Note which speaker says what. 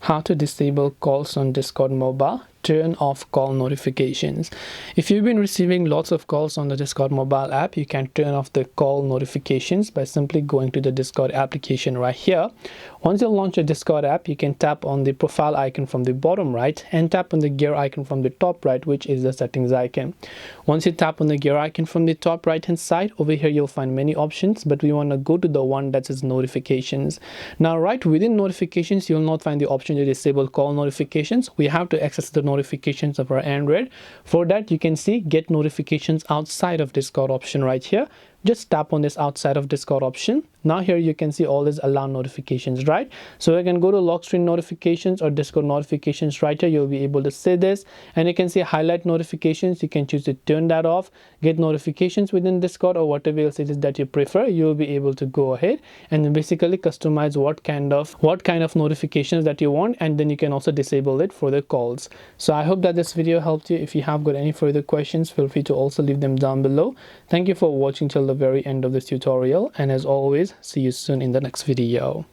Speaker 1: How to disable calls on Discord Mobile. Turn off call notifications. If you've been receiving lots of calls on the Discord mobile app, you can turn off the call notifications by simply going to the Discord application right here. Once you launch your Discord app, you can tap on the profile icon from the bottom right and tap on the gear icon from the top right, which is the settings icon. Once you tap on the gear icon from the top right hand side, over here you'll find many options, but we want to go to the one that says notifications. Now right within notifications, you'll not find the option to disable call notifications. We have to access the notifications of our Android. For that, you can see get notifications outside of Discord option right here. Just tap on this outside of Discord option. Now here you can see all these alarm notifications, right? So you can go to lock screen notifications or Discord notifications right here. You'll be able to see this, and you can see highlight notifications. You can choose to turn that off, get notifications within Discord, or whatever else it is that you prefer. You'll be able to go ahead and basically customize what kind of notifications that you want, and then you can also disable it for the calls. So I hope that this video helped you. If you have got any further questions, feel free to also leave them down below. Thank you for watching till the very end of this tutorial, and as always, see you soon in the next video.